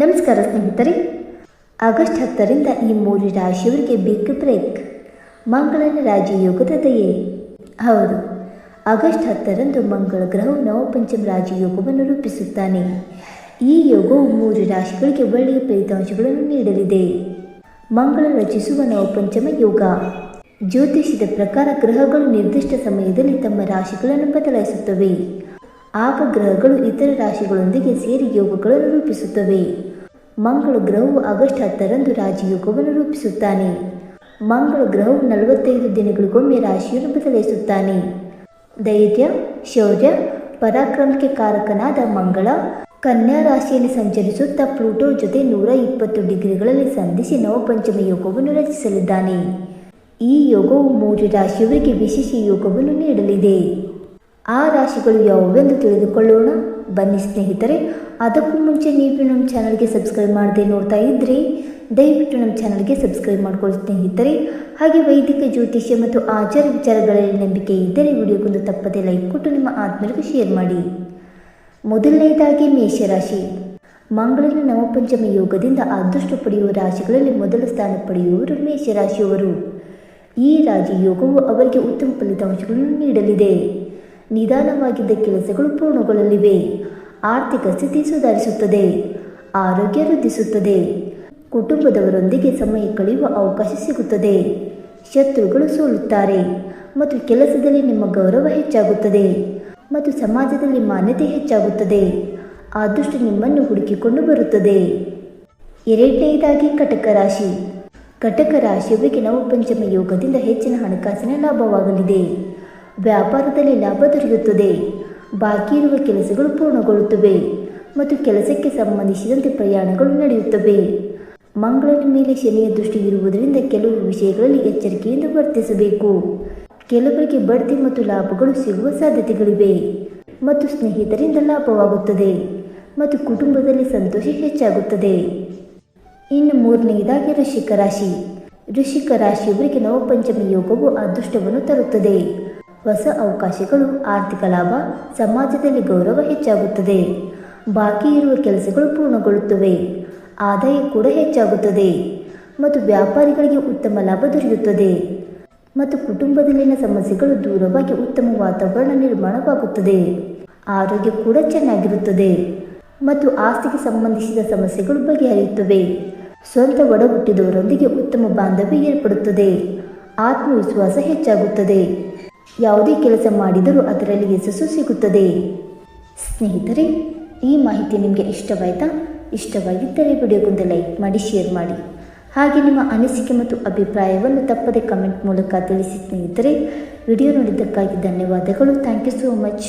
ನಮಸ್ಕಾರ ಸ್ನೇಹಿತರೆ. ಆಗಸ್ಟ್ 10ರಿಂದ ಈ 3 ರಾಶಿಯವರಿಗೆ ಬಿಗ್ ಬ್ರೇಕ್. ಮಂಗಳನ ರಾಜಯೋಗದ ದಯೆ. ಹೌದು, ಆಗಸ್ಟ್ 10ರಂದು ಮಂಗಳ ಗ್ರಹವು ನವಪಂಚಮ ರಾಜಯೋಗವನ್ನು ರೂಪಿಸುತ್ತಾನೆ. ಈ ಯೋಗವು 3 ರಾಶಿಗಳಿಗೆ ಒಳ್ಳೆಯ ಫಲಿತಾಂಶಗಳನ್ನು ನೀಡಲಿದೆ. ಮಂಗಳ ರಚಿಸುವ ನವಪಂಚಮ ಯೋಗ. ಜ್ಯೋತಿಷ್ಯದ ಪ್ರಕಾರ ಗ್ರಹಗಳು ನಿರ್ದಿಷ್ಟ ಸಮಯದಲ್ಲಿ ತಮ್ಮ ರಾಶಿಗಳನ್ನು ಬದಲಾಯಿಸುತ್ತವೆ. ಆಗ ಗ್ರಹಗಳು ಇತರ ರಾಶಿಗಳೊಂದಿಗೆ ಸೇರಿ ಯೋಗಗಳನ್ನು ರೂಪಿಸುತ್ತವೆ. ಮಂಗಳ ಗ್ರಹವು ಆಗಸ್ಟ್ 10ರಂದು ರಾಜಯೋಗವನ್ನು ರೂಪಿಸುತ್ತಾನೆ. ಮಂಗಳ ಗ್ರಹವು 45 ದಿನಗಳಿಗೊಮ್ಮೆ ರಾಶಿಯನ್ನು ಬದಲಾಯಿಸುತ್ತಾನೆ. ಧೈರ್ಯ, ಶೌರ್ಯ, ಪರಾಕ್ರಮಕ್ಕೆ ಕಾರಕನಾದ ಮಂಗಳ ಕನ್ಯಾ ರಾಶಿಯಲ್ಲಿ ಸಂಚರಿಸುತ್ತಾ ಪ್ಲೂಟೋ ಜೊತೆ 120 ಡಿಗ್ರಿಗಳಲ್ಲಿ ಸಂಧಿಸಿ ನವಪಂಚಮ ಯೋಗವನ್ನು ರಚಿಸಲಿದ್ದಾನೆ. ಈ ಯೋಗವು 3 ರಾಶಿಯವರಿಗೆ ವಿಶೇಷ ಯೋಗವನ್ನು ನೀಡಲಿದೆ. ಆ ರಾಶಿಗಳು ಯಾವುವೆಂದು ತಿಳಿದುಕೊಳ್ಳೋಣ ಬನ್ನಿ ಸ್ನೇಹಿತರೆ. ಅದಕ್ಕೂ ಮುಂಚೆ ನೀವು ನಮ್ಮ ಚಾನಲ್ಗೆ ಸಬ್ಸ್ಕ್ರೈಬ್ ಮಾಡದೆ ನೋಡ್ತಾ ಇದ್ದರೆ ದಯವಿಟ್ಟು ನಮ್ಮ ಚಾನಲ್ಗೆ ಸಬ್ಸ್ಕ್ರೈಬ್ ಮಾಡ್ಕೊಳ್ಳಿ ಸ್ನೇಹಿತರೆ. ಹಾಗೆ ವೈದಿಕ ಜ್ಯೋತಿಷ್ಯ ಮತ್ತು ಆಚಾರ ವಿಚಾರಗಳಲ್ಲಿ ನಂಬಿಕೆ ಇದ್ದರೆ ವಿಡಿಯೋಗೊಂದು ತಪ್ಪದೆ ಲೈಕ್ ಕೊಟ್ಟು ನಿಮ್ಮ ಆತ್ಮೀಯರಿಗೆ ಶೇರ್ ಮಾಡಿ. ಮೊದಲನೆಯದಾಗಿ ಮೇಷರಾಶಿ. ಮಂಗಳನ ನವಪಂಚಮ ಯೋಗದಿಂದ ಅದೃಷ್ಟ ಪಡೆಯುವ ರಾಶಿಗಳಲ್ಲಿ ಮೊದಲ ಸ್ಥಾನ ಪಡೆಯುವವರು ಮೇಷರಾಶಿಯವರು. ಈ ರಾಜಯೋಗವು ಅವರಿಗೆ ಉತ್ತಮ ಫಲಿತಾಂಶಗಳನ್ನು ನೀಡಲಿದೆ. ನಿಧಾನವಾಗಿದ್ದ ಕೆಲಸಗಳು ಪೂರ್ಣಗೊಳ್ಳಲಿವೆ. ಆರ್ಥಿಕ ಸ್ಥಿತಿ ಸುಧಾರಿಸುತ್ತದೆ. ಆರೋಗ್ಯ ವೃದ್ಧಿಸುತ್ತದೆ. ಕುಟುಂಬದವರೊಂದಿಗೆ ಸಮಯ ಕಳೆಯುವ ಅವಕಾಶ ಸಿಗುತ್ತದೆ. ಶತ್ರುಗಳು ಸೋಲುತ್ತಾರೆ ಮತ್ತು ಕೆಲಸದಲ್ಲಿ ನಿಮ್ಮ ಗೌರವ ಹೆಚ್ಚಾಗುತ್ತದೆ ಮತ್ತು ಸಮಾಜದಲ್ಲಿ ಮಾನ್ಯತೆ ಹೆಚ್ಚಾಗುತ್ತದೆ. ಅದೃಷ್ಟ ನಿಮ್ಮನ್ನು ಹುಡುಕಿಕೊಂಡು ಬರುತ್ತದೆ. ಎರಡನೆಯದಾಗಿ ಕಟಕ ರಾಶಿ. ಕಟಕ ರಾಶಿಯವರಿಗೆ ನವಪಂಚಮ ಯೋಗದಿಂದ ಹೆಚ್ಚಿನ ಹಣಕಾಸಿನ ಲಾಭವಾಗಲಿದೆ. ವ್ಯಾಪಾರದಲ್ಲಿ ಲಾಭ ದೊರೆಯುತ್ತದೆ. ಬಾಕಿ ಇರುವ ಕೆಲಸಗಳು ಪೂರ್ಣಗೊಳ್ಳುತ್ತವೆ ಮತ್ತು ಕೆಲಸಕ್ಕೆ ಸಂಬಂಧಿಸಿದಂತೆ ಪ್ರಯಾಣಗಳು ನಡೆಯುತ್ತವೆ. ಮಂಗಳನ ಮೇಲೆ ಶನಿಯ ದೃಷ್ಟಿ ಇರುವುದರಿಂದ ಕೆಲವು ವಿಷಯಗಳಲ್ಲಿ ಎಚ್ಚರಿಕೆಯಿಂದ ವರ್ತಿಸಬೇಕು. ಕೆಲವರಿಗೆ ಬಡ್ತಿ ಮತ್ತು ಲಾಭಗಳು ಸಿಗುವ ಸಾಧ್ಯತೆಗಳಿವೆ ಮತ್ತು ಸ್ನೇಹಿತರಿಂದ ಲಾಭವಾಗುತ್ತದೆ ಮತ್ತು ಕುಟುಂಬದಲ್ಲಿ ಸಂತೋಷ ಹೆಚ್ಚಾಗುತ್ತದೆ. ಇನ್ನು ಮೂರನೆಯದಾಗಿ ವೃಶ್ಚಿಕ ರಾಶಿ. ವೃಶ್ಚಿಕ ರಾಶಿಯವರಿಗೆ ನವಪಂಚಮ ಯೋಗವು ಅದೃಷ್ಟವನ್ನು ತರುತ್ತದೆ. ಹೊಸ ಅವಕಾಶಗಳು, ಆರ್ಥಿಕ ಲಾಭ, ಸಮಾಜದಲ್ಲಿ ಗೌರವ ಹೆಚ್ಚಾಗುತ್ತದೆ. ಬಾಕಿ ಇರುವ ಕೆಲಸಗಳು ಪೂರ್ಣಗೊಳ್ಳುತ್ತವೆ. ಆದಾಯ ಕೂಡ ಹೆಚ್ಚಾಗುತ್ತದೆ ಮತ್ತು ವ್ಯಾಪಾರಿಗಳಿಗೆ ಉತ್ತಮ ಲಾಭ ದೊರೆಯುತ್ತದೆ ಮತ್ತು ಕುಟುಂಬದಲ್ಲಿನ ಸಮಸ್ಯೆಗಳು ದೂರವಾಗಿ ಉತ್ತಮ ವಾತಾವರಣ ನಿರ್ಮಾಣವಾಗುತ್ತದೆ. ಆರೋಗ್ಯ ಕೂಡ ಚೆನ್ನಾಗಿರುತ್ತದೆ ಮತ್ತು ಆಸ್ತಿಗೆ ಸಂಬಂಧಿಸಿದ ಸಮಸ್ಯೆಗಳು ಬಗೆಹರಿಯುತ್ತವೆ. ಸ್ವಂತ ಒಡ ಹುಟ್ಟಿದವರೊಂದಿಗೆ ಉತ್ತಮ ಬಾಂಧವ್ಯ ಏರ್ಪಡುತ್ತದೆ. ಆತ್ಮವಿಶ್ವಾಸ ಹೆಚ್ಚಾಗುತ್ತದೆ. ಯಾವುದೇ ಕೆಲಸ ಮಾಡಿದರೂ ಅದರಲ್ಲಿ ಯಶಸ್ಸು ಸಿಗುತ್ತದೆ. ಸ್ನೇಹಿತರೆ, ಈ ಮಾಹಿತಿ ನಿಮಗೆ ಇಷ್ಟವಾಯಿತಾ? ಇಷ್ಟವಾಗಿದ್ದರೆ ವಿಡಿಯೋಗೊಂದು ಲೈಕ್ ಮಾಡಿ, ಶೇರ್ ಮಾಡಿ. ಹಾಗೆ ನಿಮ್ಮ ಅನಿಸಿಕೆ ಮತ್ತು ಅಭಿಪ್ರಾಯವನ್ನು ತಪ್ಪದೆ ಕಮೆಂಟ್ ಮೂಲಕ ತಿಳಿಸಿ ಸ್ನೇಹಿತರೆ. ವಿಡಿಯೋ ನೋಡಿದ್ದಕ್ಕಾಗಿ ಧನ್ಯವಾದಗಳು. Thank you so much.